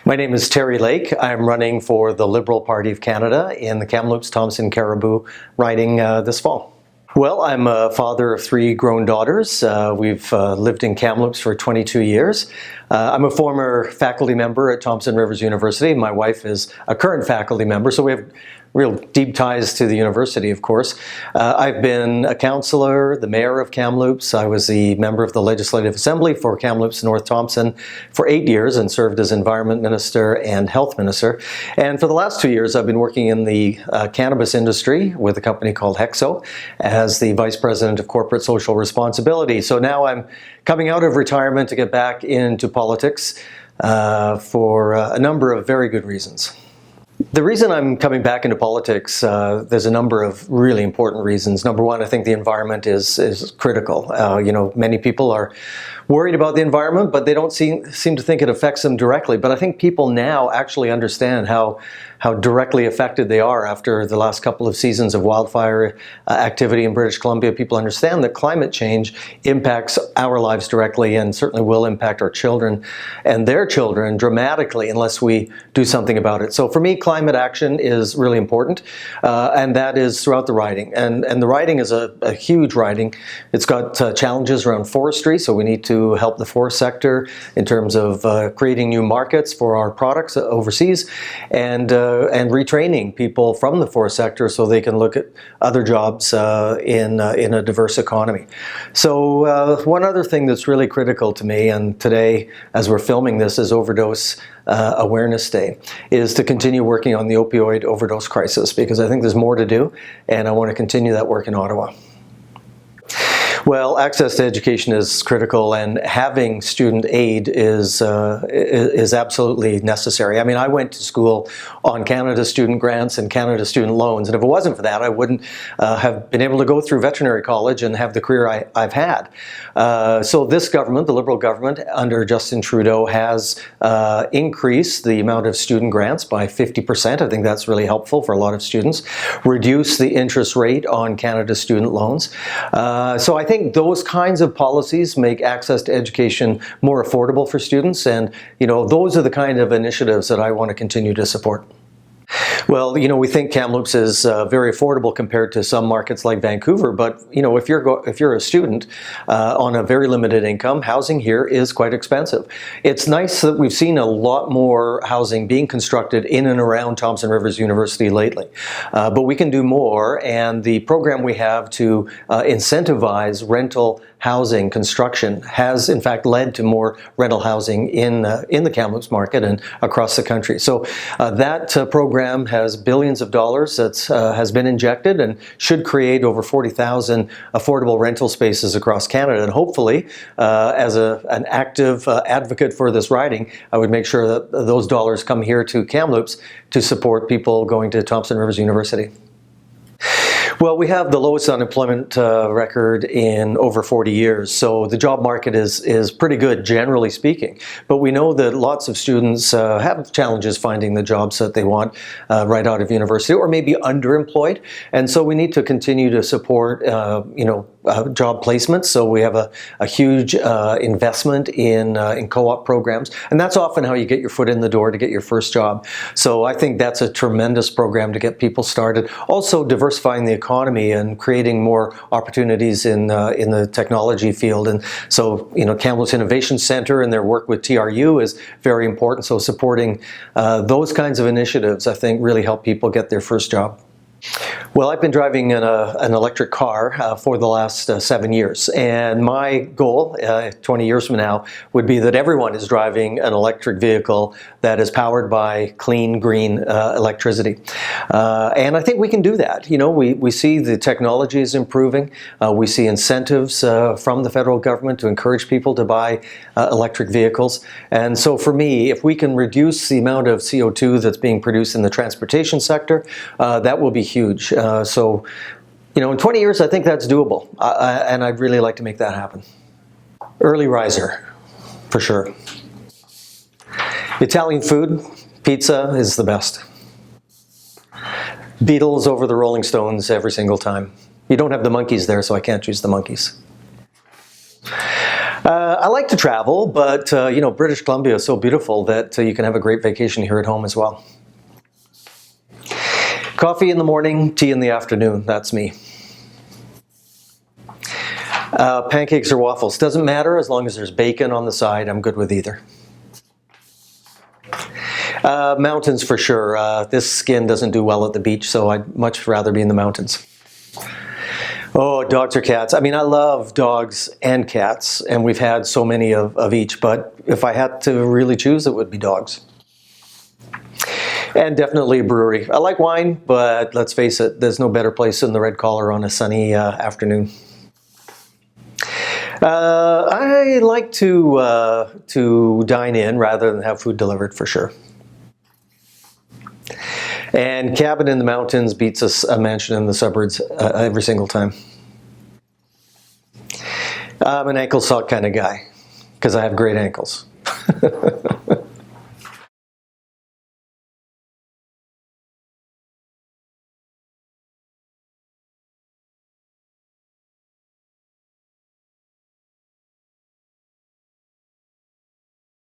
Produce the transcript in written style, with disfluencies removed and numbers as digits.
My name is Terry Lake. I'm running for the Liberal Party of Canada in the Kamloops-Thompson-Cariboo riding this fall. Well, I'm a father of 3 grown daughters. We've lived in Kamloops for 22 years. I'm a former faculty member at Thompson Rivers University. My wife is a current faculty member, so we have real deep ties to the university, of course. I've been a councillor, the mayor of Kamloops. I was the member of the Legislative Assembly for Kamloops North Thompson for 8 years and served as Environment Minister and Health Minister. And for the last 2 years, I've been working in the cannabis industry with a company called Hexo as the Vice President of Corporate Social Responsibility. So now I'm coming out of retirement to get back into politics for a number of very good reasons. The reason I'm coming back into politics, there's a number of really important reasons. Number one, I think the environment is critical. Many people are worried about the environment, but they don't seem to think it affects them directly. But I think people now actually understand how directly affected they are after the last couple of seasons of wildfire activity in British Columbia. People understand that climate change impacts our lives directly and certainly will impact our children and their children dramatically unless we do something about it. So for me, climate action is really important, and that is throughout the riding. And the riding is a huge riding. It's got challenges around forestry, so we need to help the forest sector in terms of creating new markets for our products overseas and retraining people from the forest sector so they can look at other jobs in a diverse economy. So one other thing that's really critical to me, and today as we're filming this is Overdose Awareness Day, is to continue working on the opioid overdose crisis, because I think there's more to do and I want to continue that work in Ottawa. Well, access to education is critical, and having student aid is absolutely necessary. I mean, I went to school on Canada student grants and Canada student loans, and if it wasn't for that, I wouldn't have been able to go through veterinary college and have the career I've had. So this government, the Liberal government, under Justin Trudeau, has increased the amount of student grants by 50%. I think that's really helpful for a lot of students. Reduced the interest rate on Canada student loans. So I think those kinds of policies make access to education more affordable for students, and those are the kind of initiatives that I want to continue to support. Well, we think Kamloops is very affordable compared to some markets like Vancouver, but if you're a student on a very limited income, housing here is quite expensive. It's nice that we've seen a lot more housing being constructed in and around Thompson Rivers University lately, but we can do more, and the program we have to incentivize rental housing construction has in fact led to more rental housing in the Kamloops market and across the country. So that program has billions of dollars that has been injected and should create over 40,000 affordable rental spaces across Canada. And hopefully, as an active advocate for this riding, I would make sure that those dollars come here to Kamloops to support people going to Thompson Rivers University. Well, we have the lowest unemployment record in over 40 years, so the job market is pretty good, generally speaking. But we know that lots of students have challenges finding the jobs that they want right out of university, or maybe underemployed. And so we need to continue to support, job placements. So we have a huge investment in co-op programs, and that's often how you get your foot in the door to get your first job. So I think that's a tremendous program to get people started. Also, diversifying the economy and creating more opportunities in the technology field. And so, Kamloops Innovation Center and their work with TRU is very important. So supporting those kinds of initiatives, I think, really help people get their first job. Well, I've been driving an electric car for the last 7 years, and my goal 20 years from now would be that everyone is driving an electric vehicle that is powered by clean, green electricity. And I think we can do that. We see the technology is improving. We see incentives from the federal government to encourage people to buy electric vehicles. And so for me, if we can reduce the amount of CO2 that's being produced in the transportation sector, that will be huge. So, in 20 years, I think that's doable, and I'd really like to make that happen. Early riser, for sure. Italian food, pizza is the best. Beatles over the Rolling Stones every single time. You don't have the Monkees there, so I can't choose the Monkees. I like to travel, but you know, British Columbia is so beautiful that you can have a great vacation here at home as well. Coffee in the morning, tea in the afternoon. That's me. Pancakes or waffles. Doesn't matter as long as there's bacon on the side. I'm good with either. Mountains for sure. This skin doesn't do well at the beach, so I'd much rather be in the mountains. Oh, dogs or cats. I mean, I love dogs and cats, and we've had so many of each, but if I had to really choose, it would be dogs. And definitely a brewery. I like wine, but let's face it, there's no better place than the Red Collar on a sunny afternoon. I like to dine in rather than have food delivered for sure. And cabin in the mountains beats a mansion in the suburbs every single time. I'm an ankle sock kind of guy because I have great ankles.